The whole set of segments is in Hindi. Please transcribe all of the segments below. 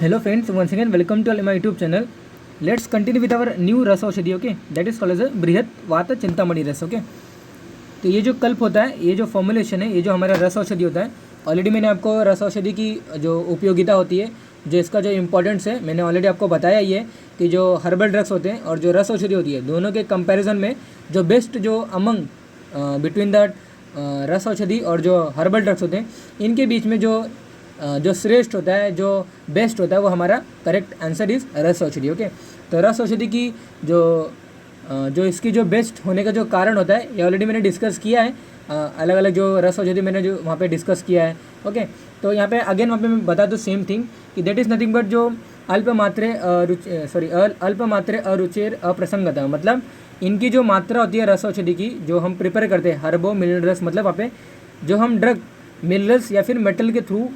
Hello friends, once again welcome to my YouTube channel. Let's continue with our new रस औषधि. Okay, that is called as Brihat Vata Chintamani रस. ओके, तो ये जो कल्प होता है, ये जो फॉर्मुलेशन है, ये जो हमारा रस औषधि होता है, ऑलरेडी मैंने आपको रस औषधि की जो उपयोगिता होती है, जो इसका जो इम्पोर्टेंस है, मैंने ऑलरेडी आपको बताया ही है कि जो हर्बल ड्रग्स होते हैं और जो रस औषधि होती है, दोनों के कंपैरिजन में जो बेस्ट जो अमंग बिटवीन द रस औषधि और जो हर्बल ड्रग्स होते हैं, इनके बीच में जो श्रेष्ठ होता है, जो बेस्ट होता है, वो हमारा करेक्ट आंसर इज रस औषधि. ओके, तो रस औषधि की जो इसकी जो बेस्ट होने का जो कारण होता है, ये ऑलरेडी मैंने डिस्कस किया है. अलग अलग जो रस औषधि मैंने जो वहाँ पे डिस्कस किया है. ओके, तो यहाँ पे अगेन वहाँ पे मैं बता दूँ सेम थिंग कि दैट इज़ नथिंग बट जो अल्प मात्रे अरुचेर अप्रसंगता, मतलब इनकी जो मात्रा होती है रस औषधि की, जो हम प्रिपेयर करते हैं हर्बो मिनरल रस, मतलब वहाँ पे जो हम ड्रग मिनरल्स या फिर मेटल के थ्रू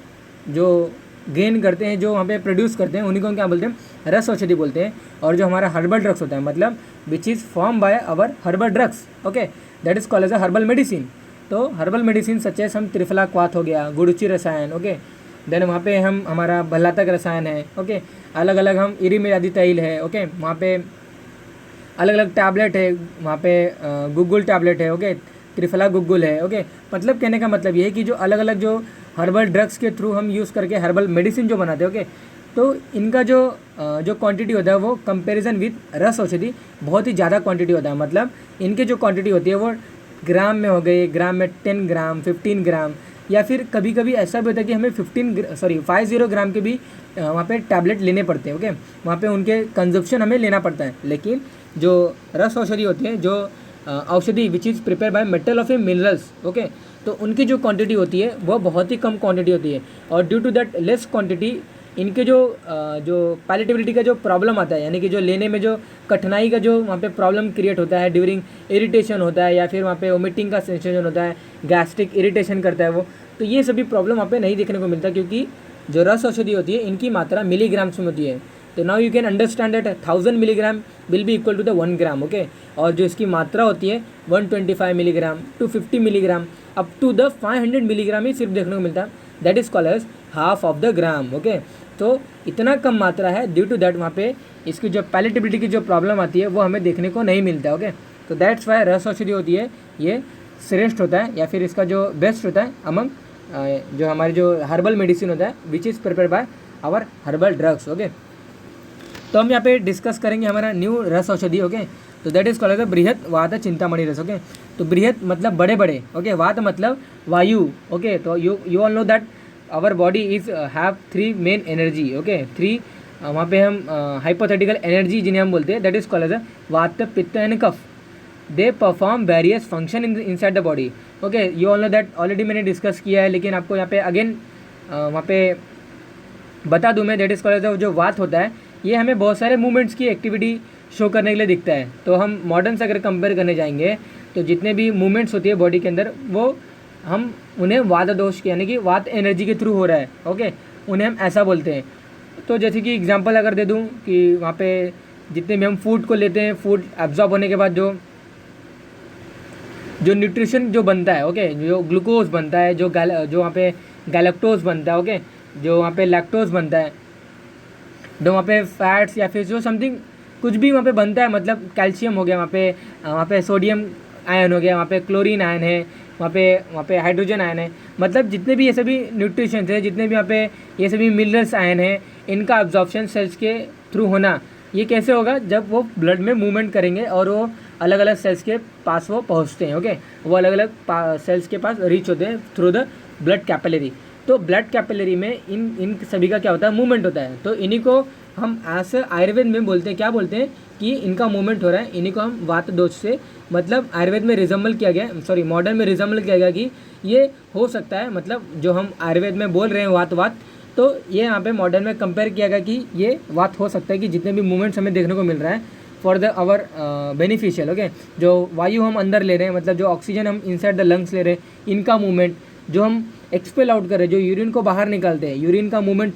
जो गेन करते हैं, जो वहाँ पे प्रोड्यूस करते हैं, उन्हीं को क्या बोलते हैं, रस औषधि बोलते हैं. और जो हमारा हर्बल ड्रग्स होता है, मतलब which is form by our herbal drugs. Okay, that is called as a herbal medicine. तो हर्बल मेडिसिन सचेस हम त्रिफला क्वाथ हो गया, गुड़ुचि रसायन. ओके, देन वहाँ पे हम हमारा भल्लातक रसायन है. ओके, अलग अलग हम इरिमेरादी तैल है. ओके, वहाँ पे अलग अलग टैबलेट है, वहाँ पे गुग्गुल टैबलेट है. ओके, त्रिफला गुग्गुल है. ओके, मतलब कहने का मतलब ये है कि जो अलग अलग जो हर्बल ड्रग्स के थ्रू हम यूज़ करके हर्बल मेडिसिन जो बनाते हैं, ओके, तो इनका जो क्वांटिटी होता है वो कंपैरिजन विद रस औषधि बहुत ही ज़्यादा क्वांटिटी होता है. मतलब इनके जो क्वांटिटी होती है वो ग्राम में हो गई, ग्राम में 10 ग्राम 15 ग्राम, या फिर कभी कभी ऐसा भी होता है कि हमें 50 ग्राम के भी वहाँ पे टैबलेट लेने पड़ते हैं. ओके, वहाँ पे उनके कंजप्शन हमें लेना पड़ता है. लेकिन जो रस औषधि होती है, जो औषधि विच is prepare by metal of A minerals, okay, तो उनकी जो क्वांटिटी होती है वो बहुत ही कम क्वांटिटी होती है. और due to that less quantity, इनके जो पैलेटेबिलिटी का जो प्रॉब्लम आता है, यानी कि जो लेने में जो कठिनाई का जो वहाँ पे प्रॉब्लम क्रिएट होता है, ड्यूरिंग इरिटेशन होता है, या फिर वहाँ पे वोमिटिंग का सेंसेशन होता है, गैस्ट्रिक इरिटेशन करता है वो, तो ये सभी प्रॉब्लम वहाँ पे नहीं देखने को मिलता, क्योंकि जो रस औषधि होती है इनकी मात्रा मिलीग्राम्स में होती है. तो now you can understand that 1000 milligram will be equal to the 1 gram. Okay, और जो इसकी मात्रा होती है 125 milligram to 50 milligram up to the 500 milligram ही सिर्फ देखने को मिलता है. That is called as half of the gram. Okay, तो इतना कम मात्रा है, ड्यू टू दैट वहाँ पे इसकी जो पैलेटेबिलिटी की जो प्रॉब्लम आती है वो हमें देखने को नहीं मिलता है. ओके, तो दैट्स वाई रस औषधि होती है ये श्रेष्ठ होता है, या फिर इसका जो बेस्ट होता है अमंग जो हमारे जो हर्बल मेडिसिन होता है which is prepare by our herbal drugs. Okay, तो हम यहाँ पे डिस्कस करेंगे हमारा न्यू रस औषधि. ओके, तो दैट इज कॉल्ड बृहत वात चिंतामणि रस. ओके, तो बृहत मतलब बड़े बड़े. ओके, वात मतलब वायु. ओके, तो you all know that our body is have 3 main energy. Okay, 3 वहाँ पे हम हाइपोथेटिकल एनर्जी जिन्हें हम बोलते हैं, that is called vata pitta and kapha. They perform various function inside the body. Okay, you all know that already मैंने डिस्कस किया है, लेकिन आपको यहाँ पे अगेन वहाँ पे बता दूँ मैं. दैट इज कॉल्ड जो वात होता है, ये हमें बहुत सारे मूवमेंट्स की एक्टिविटी शो करने के लिए दिखता है. तो हम मॉडर्न से अगर कंपेयर करने जाएंगे, तो जितने भी मूवमेंट्स होती है बॉडी के अंदर, वो हम उन्हें वात दोष के, यानी कि वात एनर्जी के थ्रू हो रहा है. ओके, उन्हें हम ऐसा बोलते हैं. तो जैसे कि एग्जांपल अगर दे दूं कि वहाँ पे जितने भी हम फूड को लेते हैं, फूड एब्जॉर्ब होने के बाद जो न्यूट्रिशन जो बनता है, ओके, जो ग्लूकोज बनता है, जो वहाँ पे गैलेक्टोज बनता है, ओके, जो वहाँ पे लैक्टोज बनता है, जो वहाँ पे फैट्स या फिर जो समथिंग कुछ भी वहाँ पे बनता है, मतलब कैल्शियम हो गया, वहाँ पे सोडियम आयन हो गया, वहाँ पे क्लोरीन आयन है, वहाँ पे हाइड्रोजन आयन है, मतलब जितने भी ये सभी न्यूट्रिशंस है, जितने भी वहाँ पे ये सभी मिनरल्स आयन है, इनका अब्जॉर्प्शन सेल्स के थ्रू होना, ये कैसे होगा, जब वो ब्लड में मूवमेंट करेंगे और वो अलग अलग सेल्स के पास वो पहुँचते हैं. ओके, वो अलग अलग सेल्स के पास रीच होते हैं थ्रू द ब्लड कैपिलरी. तो ब्लड कैपिलरी में इन सभी का क्या होता है, मूवमेंट होता है. तो इन्हीं को हम ऐसे आयुर्वेद में बोलते हैं, क्या बोलते हैं कि इनका मूवमेंट हो रहा है, इन्हीं को हम वात दोष से, मतलब आयुर्वेद में रिजम्बल किया गया, मॉडर्न में रिजम्बल किया गया कि ये हो सकता है, मतलब जो हम आयुर्वेद में बोल रहे हैं वात, तो ये यहाँ पे मॉडर्न में कंपेयर किया गया कि ये वात हो सकता है कि जितने भी मूवमेंट्स हमें देखने को मिल रहा है for the our beneficial. Okay, जो वायु हम अंदर ले रहे हैं, मतलब जो ऑक्सीजन हम इनसाइड द लंग्स ले रहे हैं, इनका मूवमेंट, जो हम एक्सपेल आउट कर रहे हैं, जो यूरिन को बाहर निकालते हैं, यूरिन का movement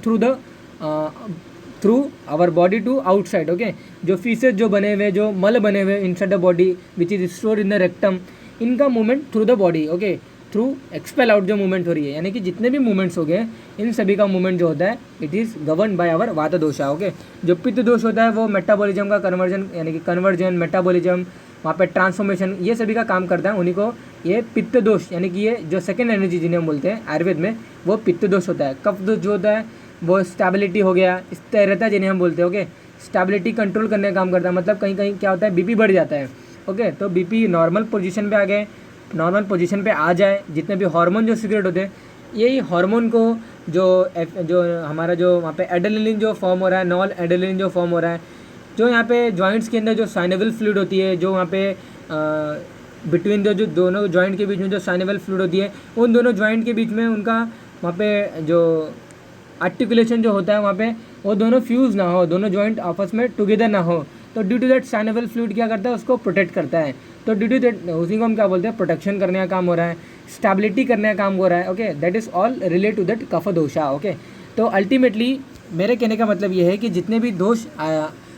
through our body to outside. Okay, जो फीसेस जो बने हुए, जो मल बने हुए inside the body which is stored in the rectum, इनका movement through the body. Okay, through expel out जो मूवमेंट हो रही है, यानी कि जितने भी मूवमेंट्स हो गए इन सभी का मूवमेंट जो होता है it is govern by our vata dosha. Okay, जो पित्त दोष होता है वो मेटाबॉलिज्म का कन्वर्जन, यानी कि कन्वर्जन, मेटाबॉलिज्म, वहाँ पे ट्रांसफॉर्मेशन, ये सभी का काम करता है। उन्हीं को ये पित्त दोष, यानी कि ये जो सेकेंड एनर्जी जिन्हें हम बोलते हैं आयुर्वेद में, वो पित्त दोष होता है। कफ दोष जो होता है वो स्टेबिलिटी हो गया, स्थिरता जिन्हें हम बोलते हैं। ओके, स्टेबिलिटी कंट्रोल करने का काम करता है, मतलब कहीं कहीं क्या होता है बीपी बढ़ जाता है। ओके, तो बीपी नॉर्मल पोजीशन पे आ गए, नॉर्मल पोजीशन पे आ जाए, जितने भी हार्मोन जो सीक्रेट होते हैं यही हार्मोन को जो हमारा जो वहाँ पे एड्रेनलिन जो फॉर्म हो रहा है, नॉन एड्रेनलिन जो फॉर्म हो रहा है, जो यहाँ पे जॉइंट्स के अंदर जो साइनेबल फ्लूइड होती है, जो वहाँ पे बिटवीन जो दोनों जॉइंट के बीच में जो साइनेबल फ्लूइड होती है, उन दोनों जॉइंट के बीच में उनका वहाँ पे जो आर्टिकुलेशन जो होता है वहाँ पे वो दोनों फ्यूज़ ना हो, दोनों जॉइंट आपस में टुगेदर ना हो, तो ड्यू टू दैट साइनेबल फ्लूइड क्या करता है उसको प्रोटेक्ट करता है। तो ड्यू टू दैट उसी को हम क्या बोलते हैं प्रोटेक्शन करने का काम हो रहा है, स्टेबिलिटी करने का काम हो रहा है। Okay, that is all relate to that cough dosha. Okay, तो अल्टीमेटली मेरे कहने का मतलब ये है कि जितने भी दोष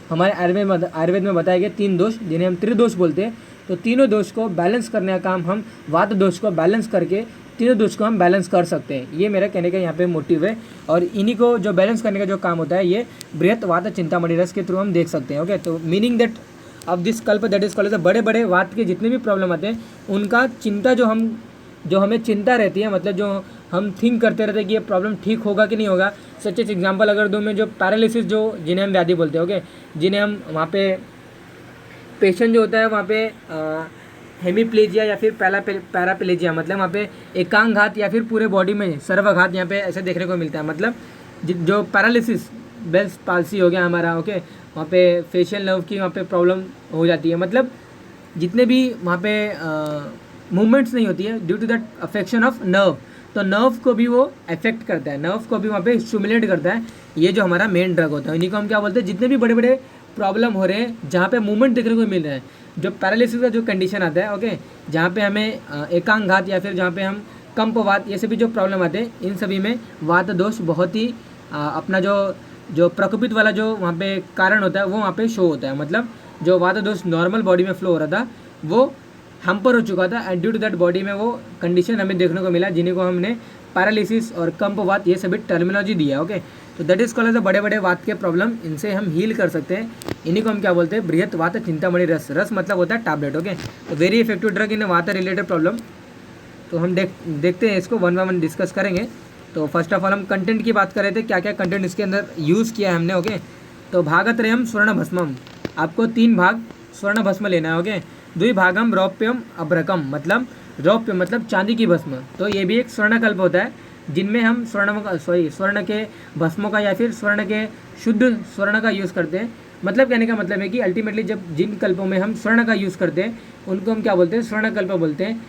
हमारे आयुर्वेद में बताए गए 3 दोष जिन्हें हम त्रिदोष बोलते हैं, तो तीनों दोष को बैलेंस करने का काम हम वात दोष को बैलेंस करके तीनों दोष को हम बैलेंस कर सकते हैं। ये मेरा कहने का यहाँ पे मोटिव है, और इन्हीं को जो बैलेंस करने का जो काम होता है ये बृहत वात चिंतामणि रस के थ्रू हम देख सकते हैं। ओके, तो मीनिंग दैट ऑफ दिस कल्प दैट इज कॉल्ड, बड़े बड़े वात के जितने भी प्रॉब्लम आते हैं उनका चिंता जो हमें चिंता रहती है, मतलब जो हम थिंक करते रहते हैं कि ये प्रॉब्लम ठीक होगा कि नहीं होगा। सच एग्जाम्पल अगर दूँ मैं, जो पैरालिसिस जो जिन्हें हम व्याधि बोलते हैं, ओके, जिन्हें हम वहाँ पे पेशेंट जो होता है वहाँ पे हेमीप्लेजिया या फिर पैराप्लेजिया, मतलब वहाँ पे एकांगघात या फिर पूरे बॉडी में सर्वघात यहाँ पे ऐसे देखने को मिलता है। मतलब जो पैरालिसिस, बेल्स पाल्सी हो गया हमारा, ओके, वहाँ पे फेशियल नर्व की वहाँ पे प्रॉब्लम हो जाती है, मतलब जितने भी वहाँ पे मूवमेंट्स नहीं होती है due to that affection of nerve, तो नर्व को भी वो अफेक्ट करता है, नर्व को भी वहाँ पे स्टिमुलेट करता है। ये जो हमारा मेन ड्रग होता है, इन्हीं को हम क्या बोलते हैं, जितने भी बड़े बड़े प्रॉब्लम हो रहे हैं जहाँ पे मूवमेंट देखने को मिल रहा है, जो पैरालिसिस का जो कंडीशन आता है, ओके, जहाँ पे हमें एकांगघात या फिर जहाँ पे हम कंपवात, ये सभी जो प्रॉब्लम आते हैं इन सभी में वात दोष बहुत ही अपना जो प्रकोपित वाला जो वहाँ पे कारण होता है वो वहाँ पे शो होता है। मतलब जो वात दोष नॉर्मल बॉडी में फ्लो हो रहा था वो हैम्पर हो चुका था, and due to that body में वो कंडीशन हमें देखने को मिला जिन्हें को हमने पैरालिसिस और कंपवात ये सभी टर्मिनोलॉजी दिया। ओके, तो दैट इज कॉल्ड बड़े बड़े वात के प्रॉब्लम, इनसे हम हील कर सकते हैं। इन्हीं को हम क्या बोलते हैं, बृहत वात चिंतामणि रस। रस मतलब होता है टैबलेट। ओके, तो वेरी इफेक्टिव ड्रग इन वात रिलेटेड प्रॉब्लम। तो हम देखते हैं इसको वन बाय वन डिस्कस करेंगे। तो फर्स्ट ऑफ ऑल हम कंटेंट की बात कर रहे थे, क्या क्या कंटेंट इसके अंदर यूज़ किया है हमने। ओके, तो भागत्रयम स्वर्ण भस्मम, आपको 3 भाग स्वर्ण भस्म लेना है। ओके, 2 भागम रौप्यम अभ्रकम, मतलब रौप्य मतलब चांदी की भस्म, तो ये भी एक स्वर्णकल्प होता है जिनमें हम स्वर्ण के भस्मों का या फिर स्वर्ण के शुद्ध स्वर्ण का यूज़ करते हैं। मतलब कहने का मतलब है कि अल्टीमेटली जब जिन कल्पों में हम स्वर्ण का यूज़ करते हैं उनको हम क्या बोलते हैं, स्वर्णकल्प बोलते हैं।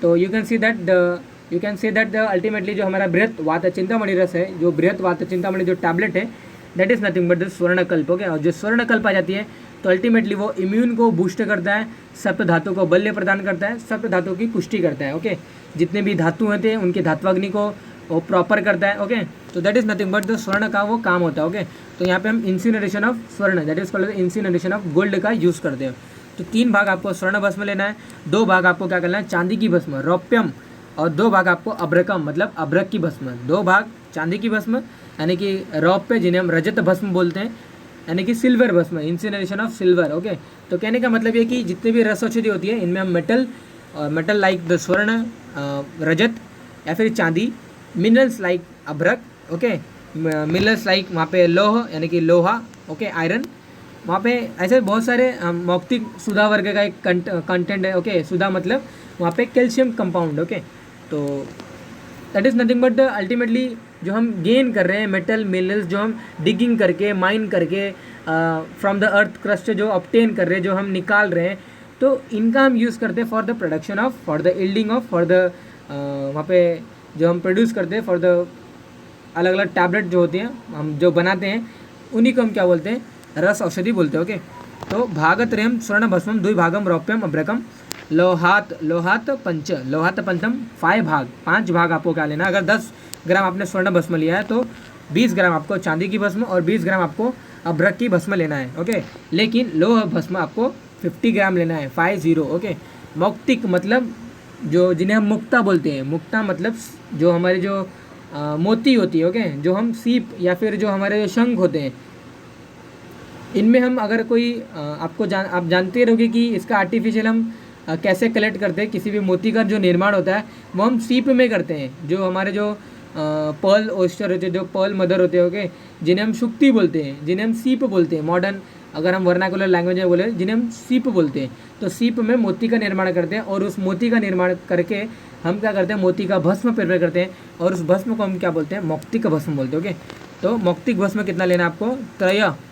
तो you can see that ultimately जो हमारा बृहत वात चिंतामणि रस है, जो बृहत वात चिंतामणि जो टैबलेट है, that is nothing but the Swarnakalpa. Okay, और जो स्वर्णकल्प आ जाती है तो अल्टीमेटली वो इम्यून को बूस्ट करता है, सप्त धातु को बल्य प्रदान करता है, सप्त धातु की पुष्टि करता है। ओके, जितने भी धातु होते हैं उनके धात्वाग्नि को वो प्रॉपर करता है। ओके, तो that is nothing but the स्वर्ण का वो काम होता है। ओके, तो यहाँ पे हम इंसिनरेशन ऑफ स्वर्ण, that is called incineration of gold का यूज़ करते हैं। तो 3 भाग आपको स्वर्ण भस्म लेना है, 2 भाग आपको क्या करना है, चांदी की भस्म रौप्यम, और 2 भाग आपको अभ्रकम मतलब अभ्रक की भस्म। 2 भाग चांदी की भस्म यानी कि रौप्य, जिन्हें हम रजत भस्म बोलते हैं, यानी कि सिल्वर भस्म, इंसिनरेशन ऑफ सिल्वर। ओके, तो कहने का मतलब ये कि जितने भी रस औषधि होती है इनमें हम मेटल लाइक द स्वर्ण, रजत या फिर चांदी, मिनरल्स लाइक अभ्रक, ओके, मिनरल्स लाइक वहाँ पे लौह यानी कि लोहा, ओके, आयरन, वहाँ पे ऐसे बहुत सारे मौक्तिक सुधा वर्ग का एक कंटेंट है। ओके, सुधा मतलब वहाँ पे कैल्शियम कंपाउंड। ओके, तो that is nothing but ultimately जो हम गेन कर रहे हैं मेटल मिनरल्स, जो हम डिगिंग करके माइन करके फ्रॉम द अर्थ क्रस्ट जो ऑब्टेन कर रहे हैं, जो हम निकाल रहे हैं, तो इनका हम यूज़ करते हैं for the production of, for the yielding of, for the वहाँ पे जो हम प्रोड्यूस करते हैं फॉर द अलग अलग टैबलेट जो होती हैं हम जो बनाते हैं, उन्हीं को हम क्या बोलते हैं, रस औषधि बोलते हैं। ओके, तो भागत्रयम स्वर्ण भस्मम 2 भागम रौप्यम अभ्रकम लोहात पंचम 5 भाग आपको क्या लेना। अगर 10 ग्राम आपने स्वर्ण भस्म लिया है तो 20 ग्राम आपको चांदी की भस्म और 20 ग्राम आपको अभ्रक की भस्म लेना है। ओके, लेकिन लोह भस्म आपको 50 ग्राम लेना है, 50। ओके, मौक्तिक मतलब जो जिन्हें हम मुक्ता बोलते हैं, मुक्ता मतलब जो हमारे जो मोती होती है, ओके, जो हम सीप या फिर जो हमारे जो शंख होते हैं, इनमें हम अगर कोई आप जानते रहोगे कि इसका आर्टिफिशियल हम कैसे कलेक्ट करते हैं। किसी भी मोती का जो निर्माण होता है वो हम सीप में करते हैं। जो हमारे जो पर्ल ओस्टर होते हैं, जो पर्ल मदर होते हैं, ओके, जिन्हें हम शुक्ति बोलते हैं, जिन्हें हम सीप बोलते हैं, मॉडर्न अगर हम वर्नाकुलर लैंग्वेज में बोले, जिन्हें हम सीप बोलते हैं। तो सीप में मोती का निर्माण करते हैं और उस मोती का निर्माण करके हम क्या करते हैं, मोती का भस्म प्रिपेयर करते हैं और उस भस्म को हम क्या बोलते हैं, मौक्तिक भस्म बोलते हैं। ओके, तो मौक्तिक भस्म कितना लेना है आपको,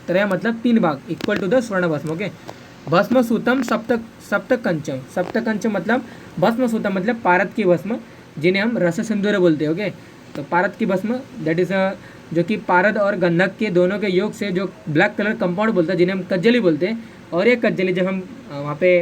त्रय मतलब 3 भाग, इक्वल टू द स्वर्ण भस्म। ओके, भस्म सूतम सप्तकंचम, सप्तकंचम मतलब भस्म सूतम मतलब पारद की भस्म, जिन्हें हम रस सिंदूर बोलते हैं। ओके, तो पारद की भस्म दैट इज जो कि पारद और गंधक के दोनों के योग से जो ब्लैक कलर कंपाउंड बोलता है, जिन्हें हम कज्जली बोलते हैं। और ये कज्जली जब हम वहाँ पे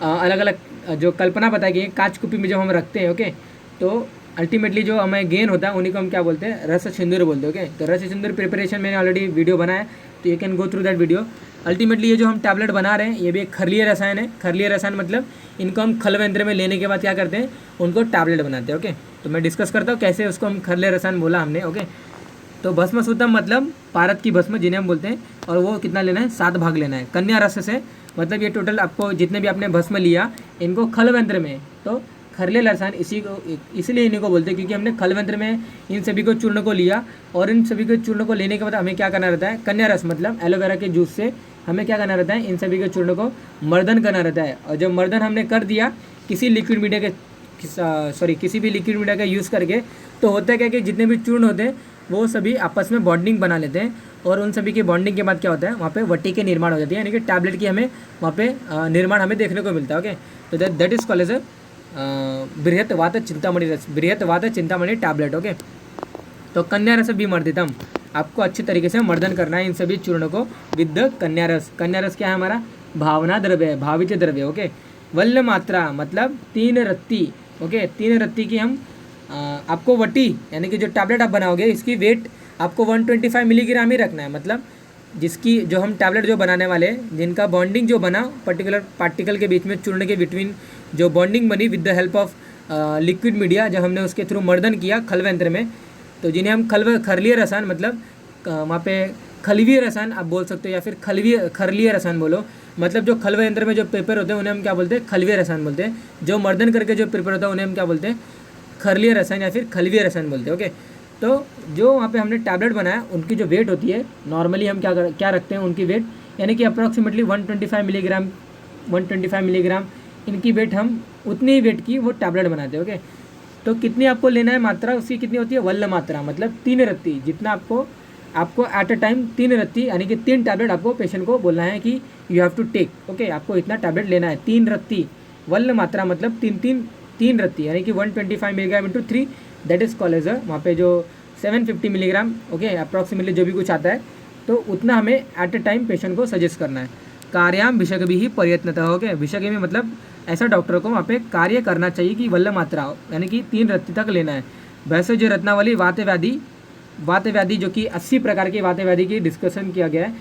अलग अलग जो कल्पना बताई गई है कांच कुपी में जब हम रखते हैं, ओके, तो अल्टीमेटली जो हमें गेन होता है उन्हीं को हम क्या बोलते हैं, रस सिंदूर बोलते हैं। ओके, तो रस सिंदूर प्रिपरेशन मैंने ऑलरेडी वीडियो बनाया है, तो you can go through that video. Ultimately ये जो हम टैबलेट बना रहे हैं ये भी एक खरलीय रसायन है। खरलीय रसायन मतलब इनको हम खल यंत्र में लेने के बाद क्या करते हैं, उनको टैबलेट बनाते हैं। ओके, तो मैं डिस्कस करता हूँ कैसे उसको हम खरलीय रसायन बोला हमने। ओके, तो भस्म सूतम मतलब पारद की भस्म, जिन्हें हम बोलते हैं, और वो कितना लेना है, 7 भाग लेना है। कन्या रस से मतलब ये टोटल आपको जितने भी आपने भस्म लिया इनको खल यंत्र में, तो खरलीय रसायन इसीलिए इन्हीं को बोलते हैं क्योंकि हमने खल यंत्र में इन सभी को चूर्ण को लिया और इन सभी के चूर्ण को लेने के बाद हमें क्या करना रहता है, कन्या रस मतलब एलोवेरा के जूस से हमें क्या करना रहता है, इन सभी के चूर्ण को मर्दन करना रहता है। और जब मर्दन हमने कर दिया किसी लिक्विड मीडिया के किसी भी लिक्विड मीडिया का यूज़ करके, तो होता है क्या कि जितने भी चूर्ण होते हैं वो सभी आपस में बॉन्डिंग बना लेते हैं और उन सभी की बॉन्डिंग के बाद क्या होता है, वहाँ पे वटी के निर्माण हो जाती है, यानी कि टैबलेट की हमें वहाँ पे निर्माण हमें देखने को मिलता है। ओके, तो that is called as Brihat Vata Chintamani रस, बृहत वात चिंतामणि टैबलेट। ओके, तो कन्या रस विमर्दितम, आपको अच्छे तरीके से मर्दन करना है इन सभी चूर्ण को विद कन्या रस। कन्या रस क्या है, हमारा भावना द्रव्य है, भावित द्रव्य। ओके, वल्ल मात्रा मतलब 3 रत्ती। ओके, 3 रत्ती की हम आपको वटी यानी कि जो टैबलेट आप बनाओगे इसकी वेट आपको 125 मिलीग्राम ही रखना है। मतलब जिसकी जो हम टैबलेट जो बनाने वाले हैं, जिनका बॉन्डिंग जो बना पर्टिकुलर पार्टिकल के बीच में, चूर्ण के बिटवीन जो बॉन्डिंग बनी with the help of liquid media, जब हमने उसके थ्रू मर्दन किया खल यंत्र में, तो जिन्हें हम खरलीय रसायन मतलब वहाँ पे खलवीय रसायन आप बोल सकते हो या फिर खरलीय रसायन बोलो। मतलब जो खल यंत्र में जो पेपर होते हैं उन्हें हम क्या बोलते हैं, खलवीय रसायन बोलते हैं। जो मर्दन करके जो पेपर होता है उन्हें हम क्या बोलते हैं, खरलीय रसायन या फिर खलवीय रसायन बोलते हैं। ओके, तो जो वहाँ पे हमने टैबलेट बनाया उनकी जो वेट होती है, नॉर्मली हम क्या रखते हैं उनकी वेट, यानी कि अप्रॉक्सीमेटली 125 मिलीग्राम इनकी वेट, हम उतनी ही वेट की वो टैबलेट बनाते हैं। ओके, तो कितनी आपको लेना है मात्रा, उसकी कितनी होती है, वल्ल मात्रा मतलब 3 रत्ती, जितना आपको एट अ टाइम 3 रत्ती यानी कि 3 टैबलेट आपको पेशेंट को बोलना है कि you have to take. Okay, आपको इतना टैबलेट लेना है, 3 रत्ती, वल्ल मात्रा मतलब 3 रत्ती यानी कि 125 milligram into 3, that is called as वहाँ पे जो 750 मिलीग्राम। ओके, अप्रॉक्सीमेटली जो भी कुछ आता है, तो उतना हमें एट अ टाइम पेशेंट को सजेस्ट करना है। कार्याम भिषग भी ही प्रयत्नतः। ओके, भिषग में मतलब ऐसा डॉक्टर को वहाँ पे कार्य करना चाहिए कि वल्ल मात्रा यानी कि 3 रत्ती तक लेना है। वैसे जो रत्नावली वात व्याधि जो कि 80 प्रकार की वात व्याधि की डिस्कशन किया गया है,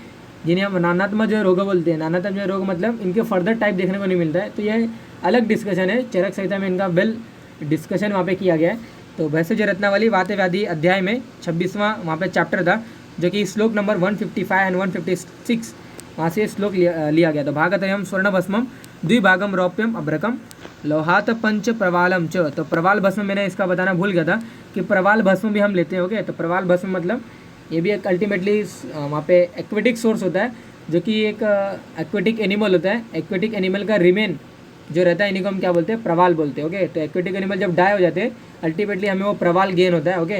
जिन्हें हम नानात्मक जो रोग बोलते हैं। नानात्मक रोग मतलब इनके फर्दर टाइप देखने को नहीं मिलता है, तो यह अलग डिस्कशन है। चरक संहिता में इनका वेल डिस्कशन वहाँ पे किया गया है। तो वैसे जो रत्नावली वात व्याधि अध्याय में 26वां वहाँ पे चैप्टर था, जो कि श्लोक नंबर 155 एंड 156 वहाँ से श्लोक लिया गया। तो भागत्रयम स्वर्ण भस्मम द्विभागम रौप्यम अभ्रकम लोहात पंच प्रवालम च। तो प्रवाल भस्म मैंने इसका बताना भूल गया था कि प्रवाल भस्म भी हम लेते हैं। ओके, तो प्रवाल भस्म मतलब ये भी एक अल्टीमेटली वहाँ पे एक्वेटिक सोर्स होता है, जो कि एक एक्वेटिक एनिमल होता है। एक्वेटिक एनिमल का रिमेन जो रहता है इन्हीं को हम क्या बोलते हैं, प्रवाल बोलते हैं। ओके, तो एक्वेटिक एनिमल जब डाई हो जाते हैं अल्टीमेटली हमें वो प्रवाल गेन होता है। ओके,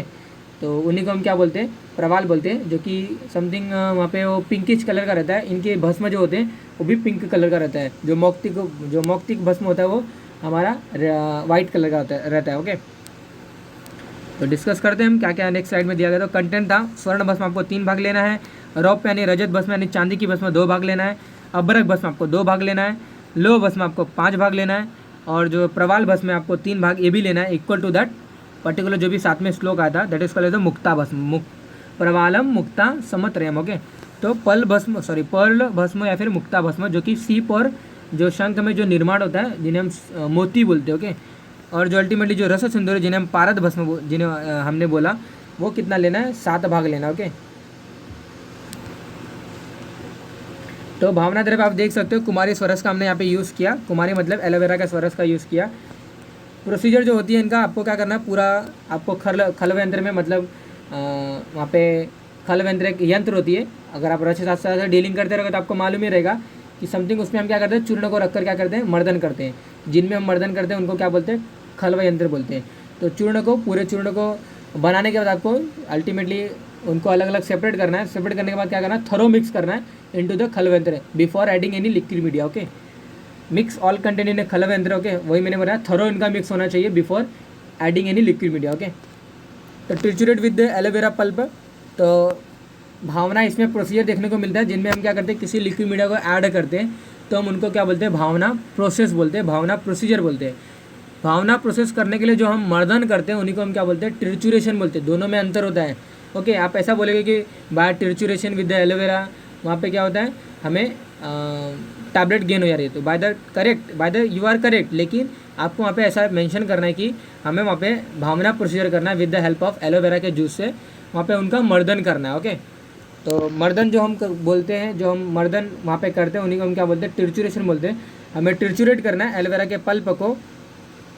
तो उन्हीं को हम क्या बोलते हैं, प्रवाल बोलते हैं, जो कि समथिंग वहाँ पे वो पिंकिश कलर का रहता है। इनके भस्म जो होते हैं वो भी पिंक कलर का रहता है। जो मौक्तिक भस्म होता है वो हमारा वाइट कलर का रहता है। ओके, तो डिस्कस करते हैं हम क्या क्या नेक्स्ट स्लाइड में दिया गया। तो कंटेंट था, स्वर्ण भस्म आपको 3 भाग लेना है, रौप्य यानी रजत भस्म यानी चांदी की भस्म 2 भाग लेना है, अभ्रक भस्म आपको 2 भाग लेना है, लोह भस्म आपको 5 भाग लेना है, और जो प्रवाल भस्म है आपको 3 भाग ये भी लेना है, इक्वल टू दैट पर्टिकुलर जो भी साथ में श्लोक आया था, दैट इज कॉल्ड मुक्ता भस्म, प्रवालम मुक्ता समत्रयम। ओके, तो पर्ल भस्म या फिर मुक्ता भस्म जो कि सीप और जो शंख में जो निर्माण होता है जिन्हें हम मोती बोलते हैं, ओके। और जो अल्टीमेटली जो रस सिंदूर है जिन्हें हम पारद भस्म जिन्हें हमने बोला, वो कितना लेना है, 7 भाग लेना, ओके। तो भावना द्रव्य आप देख सकते हो कुमारी स्वरस का हमने यहाँ पे यूज़ किया, कुमारी मतलब एलोवेरा का स्वरस का यूज़ किया। प्रोसीजर जो होती है इनका, आपको क्या करना है, पूरा आपको खलव यंत्र में मतलब वहाँ पे खलव यंत्र एक यंत्र होती है। अगर आप रस शास्त्र से डीलिंग करते रहोगे तो आपको मालूम ही रहेगा कि समथिंग उसमें हम क्या करते हैं, चूर्ण को रखकर क्या करते हैं, मर्दन करते हैं। जिनमें हम मर्दन करते हैं उनको क्या बोलते हैं, खलव यंत्र बोलते हैं। तो चूर्ण को, पूरे चूर्ण को बनाने के बाद आपको अल्टीमेटली उनको अलग अलग सेपरेट करना है। सेपरेट करने के बाद क्या करना है, थरो मिक्स करना है into the khalva yantra before adding any liquid media, okay. Mix all content in khalva yantra, okay. वही मैंने बताया, थरो इनका मिक्स होना चाहिए before adding any liquid media, okay. तो ट्रिचुरेट विद द एलोवेरा पल्प, तो भावना इसमें प्रोसीजर देखने को मिलता है जिनमें हम क्या करते हैं, किसी लिक्विड मीडिया को ऐड करते हैं तो हम उनको क्या बोलते हैं, भावना प्रोसेस बोलते हैं, भावना प्रोसीजर बोलते हैं। भावना प्रोसेस करने के लिए जो हम मर्दन करते हैं उन्हीं को हम क्या बोलते हैं, ट्रिचुरेशन बोलते हैं। दोनों में अंतर होता है, ओके। आप ऐसा बोलेंगे कि बाय ट्रिचुरेशन विद द एलोवेरा, वहाँ पे क्या होता है, हमें टैबलेट गेन हो जा रही है। तो by the you are correct, लेकिन आपको वहाँ पे ऐसा मेंशन करना है कि हमें वहाँ पे भावना प्रोसीजर करना है with the help of aloe vera के जूस से, वहाँ पे उनका मर्दन करना है, ओके। तो मर्दन जो हम बोलते हैं, जो हम मर्दन वहाँ पे करते हैं उन्हीं को हम क्या बोलते हैं, ट्रिचुरेशन बोलते हैं। हमें ट्रिचुरेट करना है एलोवेरा के पल्प को,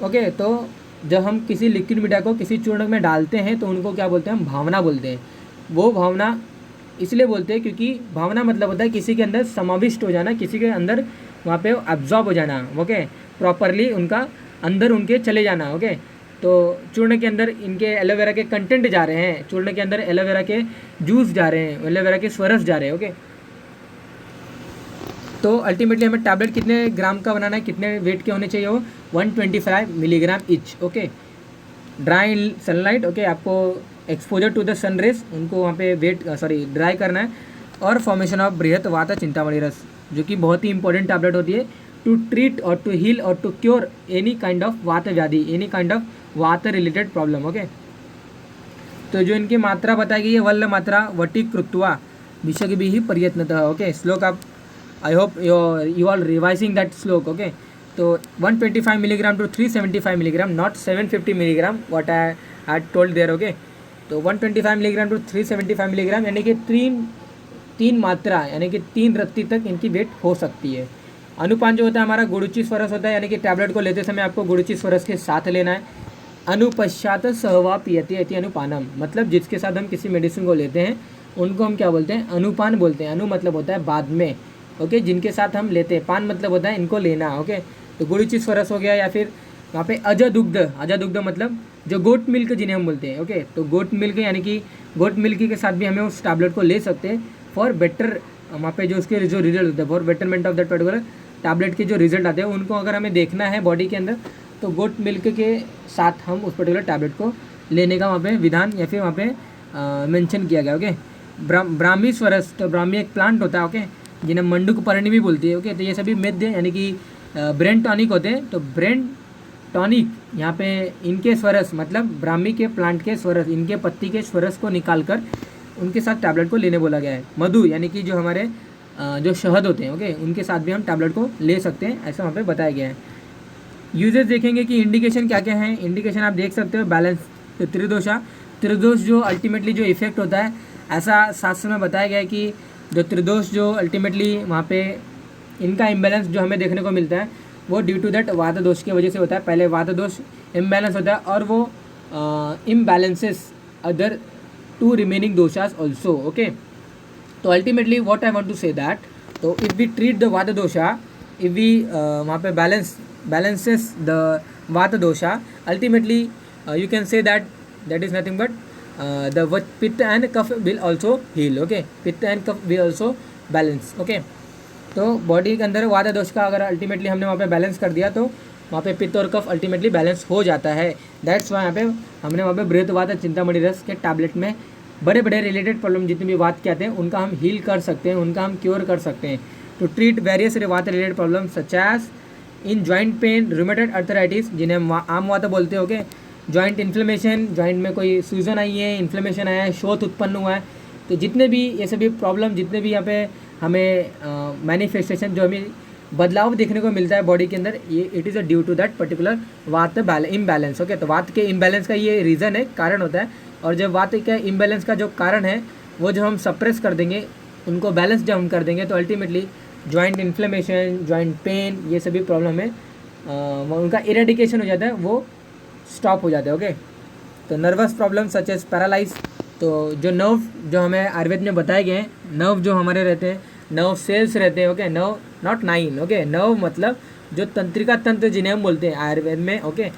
ओके। तो जब हम किसी लिक्विड मीडिया को किसी चूर्ण में डालते हैं तो उनको क्या बोलते हैं, हम भावना बोलते हैं। वो भावना इसलिए बोलते हैं क्योंकि भावना मतलब होता है किसी के अंदर समाविष्ट हो जाना, किसी के अंदर वहाँ पे एब्जॉर्ब हो जाना, ओके, प्रॉपरली उनका अंदर उनके चले जाना, ओके। तो चूर्ण के अंदर इनके एलोवेरा के कंटेंट जा रहे हैं, चूर्ण के अंदर एलोवेरा के जूस जा रहे हैं, एलोवेरा के स्वरस जा रहे हैं, ओके। तो अल्टीमेटली हमें टैबलेट कितने ग्राम का बनाना है, कितने वेट के होने चाहिए, वो 125 milligram each, okay. Dry in sunlight, okay. आपको exposure to the sun rays, उनको वहाँ पे ड्राई करना है। और फॉर्मेशन ऑफ बृहत वात चिंतामणि रस, जो कि बहुत ही इंपॉर्टेंट टैबलेट होती है टू ट्रीट और टू हील और to cure any kind of vata व्याधि, any kind of vata related problem, okay. तो जो इनकी मात्रा बताई गई है, वल्ल मात्रा वटी कृत्वा विषय भी ही प्रयत्नतः, ओके। श्लोक आप, I hope you are revising that श्लोक, ओके। तो 125 milligram to 375 milligram, not 750 milligram what I had told there, okay. तो 125 मिलीग्राम टू 375 मिलीग्राम, यानी कि तीन मात्रा, यानी कि 3 रत्ती तक इनकी वेट हो सकती है। अनुपान जो होता है हमारा गुरुची स्वरस होता है, यानी कि टैबलेट को लेते समय आपको गुरुची स्वरस के साथ लेना है। अनुपश्चात सहवा पियति इति अनुपानम, मतलब जिसके साथ हम किसी मेडिसिन को लेते हैं उनको हम क्या बोलते हैं, अनुपान बोलते हैं। अनु मतलब होता है बाद में, ओके, जिनके साथ हम लेते हैं। पान मतलब होता है इनको लेना, ओके। तो गुरुची स्वरस हो गया, या फिर वहाँ पे अजदुग्ध मतलब जो गोट मिल्क जिन्हें हम बोलते हैं, ओके। तो गोट मिल्क यानी कि गोट मिल्क के साथ भी हमें उस टैबलेट को ले सकते हैं फॉर बेटर, वहाँ पे जो उसके जो रिजल्ट होता है, for betterment of that particular tablet के जो रिजल्ट आते हैं उनको अगर हमें देखना है बॉडी के अंदर, तो गोट मिल्क के साथ हम उस पर्टिकुलर टैबलेट को लेने का वहाँ पे विधान या फिर वहाँ पे मेंशन किया गया, ओके। ब्राह्मी स्वरस, तो ब्राह्मी एक प्लांट होता है, ओके, जिन्हें मंडुक पर्णी भी बोलती है, ओके। तो ये सभी मेद्य यानी कि ब्रेन टॉनिक होते हैं। तो ब्रेन टॉनिक यहाँ पे इनके स्वरस मतलब ब्राह्मी के प्लांट के स्वरस, इनके पत्ती के स्वरस को निकाल कर उनके साथ टैबलेट को लेने बोला गया है। मधु यानी कि जो हमारे जो शहद होते हैं, ओके, उनके साथ भी हम टैबलेट को ले सकते हैं, ऐसा वहाँ पे बताया गया है। यूजेस देखेंगे कि इंडिकेशन क्या क्या है। इंडिकेशन आप देख सकते हो, बैलेंस, तो त्रिदोष जो अल्टीमेटली जो इफेक्ट होता है, ऐसा शास्त्र में बताया गया है कि जो त्रिदोष जो अल्टीमेटली वहाँ पे इनका इम्बैलेंस जो हमें देखने को मिलता है वो ड्यू टू दैट वात दोष की वजह से होता है। पहले वात दोष इम्बैलेंस होता है और वो imbalances other 2 remaining doshas also, okay. तो ultimately what I want to say that, तो if we treat the vata dosha, if we वहाँ पे balances the vata dosha, ultimately you can say that is nothing but the pitta and kapha will also heal, okay. pitta and kapha will also balance, okay. तो बॉडी के अंदर वाता दोष का अगर अल्टीमेटली हमने वहाँ पे बैलेंस कर दिया तो वहाँ पे पित्त और कफ अल्टीमेटली बैलेंस हो जाता है। दैट्स वाई यहाँ पे हमने वहाँ पे बृहत वात चिंतामणि रस के टैबलेट में बड़े बड़े रिलेटेड प्रॉब्लम जितने भी वात के आते हैं उनका हम हील कर सकते हैं, उनका हम क्योर कर सकते हैं। To treat various vata related problem such as in joint pain, rheumatoid arthritis जिन्हें हम आम वात बोलते हो, ओके। जॉइंट इन्फ्लेमेशन, जॉइंट में कोई सूजन आई है, इन्फ्लेमेशन आया है, शोथ उत्पन्न हुआ है, तो जितने भी ये सभी प्रॉब्लम, जितने भी यहाँ पे हमें मैनिफेस्टेशन जो हमें बदलाव देखने को मिलता है बॉडी के अंदर, ये it is a due to that particular vata imbalance. Okay, तो वात के इम्बैलेंस का ये रीज़न है, कारण होता है। और जब वात के इम्बैलेंस का जो कारण है वो जो हम सप्रेस कर देंगे, उनको बैलेंस जब हम कर देंगे, तो ultimately joint inflammation, joint pain, ये सभी प्रॉब्लम है उनका इरेडिकेशन हो जाता है, वो स्टॉप हो जाता है। ओके, तो nervous problem such as paralyse, तो जो नर्व जो हमें आयुर्वेद में बताए गए हैं, नर्व जो हमारे रहते हैं, नर्व सेल्स रहते हैं। Okay, nerve not 9, okay, nerve मतलब जो तंत्रिका तंत्र जिन्हें हम बोलते हैं आयुर्वेद में। ओके,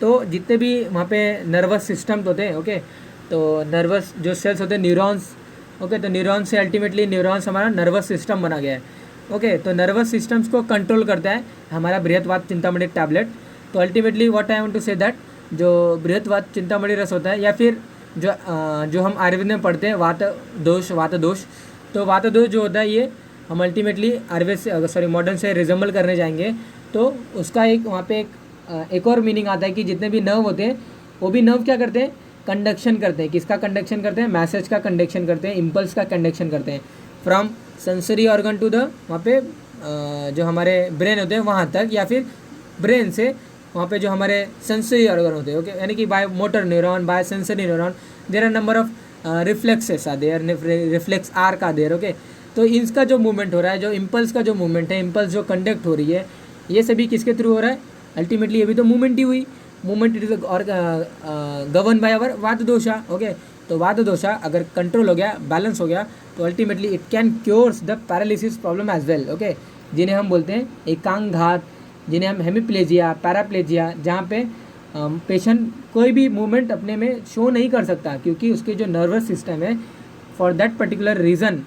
तो जितने भी वहाँ पे नर्वस सिस्टम होते हैं, ओके, तो नर्वस जो सेल्स होते हैं, न्यूरॉन्स। ओके, तो न्यूरॉन्स से अल्टीमेटली न्यूरॉन्स हमारा नर्वस सिस्टम बना गया है। ओके, तो नर्वस सिस्टम्स को कंट्रोल करता है हमारा बृहत्वात चिंतामणि टैबलेट। तो ultimately what I want to say that, जो बृहत्वात चिंतामणि रस होता है, या फिर जो हम आयुर्वेद में पढ़ते हैं वात दोष, तो वात दोष जो होता है, ये हम अल्टीमेटली आयुर्वेद से मॉडर्न से रिजेंबल करने जाएंगे, तो उसका एक वहाँ पे एक और मीनिंग आता है कि जितने भी नर्व होते हैं, वो भी नर्व क्या करते हैं, कंडक्शन करते हैं। किसका कंडक्शन करते हैं, मैसेज का कंडक्शन करते हैं, इम्पल्स का कंडक्शन करते हैं, from sensory organ to the वहाँ पे जो हमारे ब्रेन होते हैं वहाँ तक, या फिर ब्रेन से वहाँ पे जो हमारे सेंसरी ऑर्गन होते हैं। ओके, यानी कि by motor neuron, by sensory neuron, there are number of reflexes are there, reflex arc are there. Okay, तो इसका जो मूवमेंट हो रहा है, जो इम्पल्स का जो मूवमेंट है, इम्पल्स जो कंडक्ट हो रही है, ये सभी किसके थ्रू हो रहा है, अल्टीमेटली ये भी तो मूवमेंट ही हुई। मूवमेंट इट इज और गवर्न बाय अवर वात दोषा। ओके, तो वात दोषा अगर कंट्रोल हो गया, बैलेंस हो गया, तो ultimately it can cures the paralysis problem as well. Okay, जिन्हें हम बोलते हैं एकांगघात, जिन्हें हम हेमिप्लेजिया, पैराप्लेजिया, जहाँ पे पेशेंट कोई भी मूवमेंट अपने में शो नहीं कर सकता, क्योंकि उसके जो नर्वस सिस्टम है फॉर दैट पर्टिकुलर रीज़न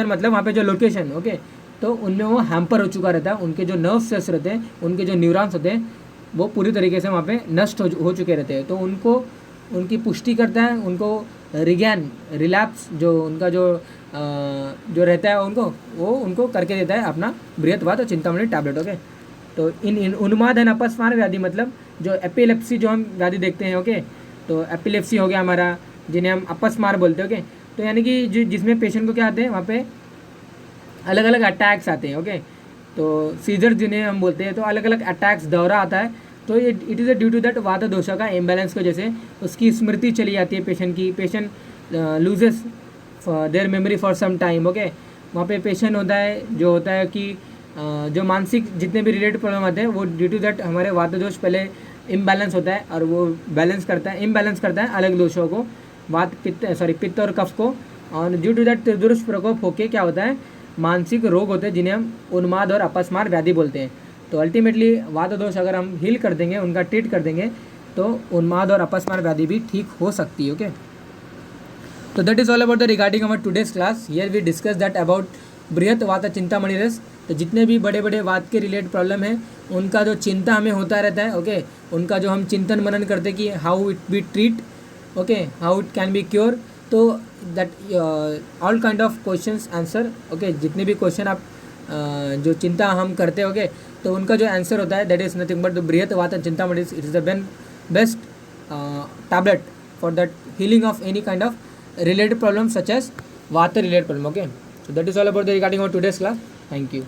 मतलब वहाँ पे जो लोकेशन, ओके, तो उनमें वो हैम्पर हो चुका रहता है। उनके जो नर्व सेल्स रहते हैं, उनके जो न्यूरॉन्स होते हैं, वो पूरी तरीके से वहाँ पे नष्ट हो चुके रहते हैं। तो उनको उनकी पुष्टि करता है, उनको रिगैन रिलैप्स जो उनका जो रहता है, उनको करके देता है अपना बृहत्वात और चिंतामणि टैबलेट। ओके, तो इन उन्माद एंड अपस्मार व्याधि मतलब जो एपिलेप्सी जो हम व्याधि देखते हैं। ओके, तो एपिलेप्सी हो गया हमारा, जिन्हें हम अपस्मार बोलते हैं। ओके, तो यानी कि जिसमें पेशेंट को क्या आते हैं, वहाँ पे अलग अलग अटैक्स आते हैं। ओके, तो सीजर जिन्हें हम बोलते हैं, तो अलग अलग अटैक्स दौरा आता है। तो ये it is a due to that vata dosha का इम्बैलेंस की वजह से उसकी स्मृति चली जाती है पेशेंट की, patient loses their memory for some time. Okay, वहाँ पे पेशेंट होता है कि जो मानसिक जितने भी रिलेटेड प्रॉब्लम आते हैं, वो ड्यू टू दैट हमारे वात दोष पहले इम्बैलेंस होता है, और वो इम्बैलेंस करता है अलग दोषों को, पित्त और कफ को, और ड्यू टू दैट त्रिदोष प्रकोप होके क्या होता है, मानसिक रोग होते हैं, जिन्हें हम उन्माद और अपस्मार व्याधि बोलते हैं। तो अल्टीमेटली वात दोष अगर हम हील कर देंगे, उनका ट्रीट कर देंगे, तो उन्माद और अपस्मार व्याधि भी ठीक हो सकती है। ओके, तो that is all about the regarding our today's class. Here we discuss that about Brihat Vata Chintamani रस। तो जितने भी बड़े बड़े वात के रिलेटेड प्रॉब्लम है, उनका जो चिंता हमें होता रहता है। ओके, उनका जो हम चिंतन मनन करते कि how it be treat, okay, how it can be cure, तो that all kind of questions answer. Okay, जितने भी क्वेश्चन आप जो चिंता हम करते हैं, ओके, तो उनका जो आंसर होता है that is nothing but the बृहत Vata Chintamani. It is the best tablet for that healing of any kind of related problem such as vata related problem. Okay, so that is all about the regarding our today's class. Thank you.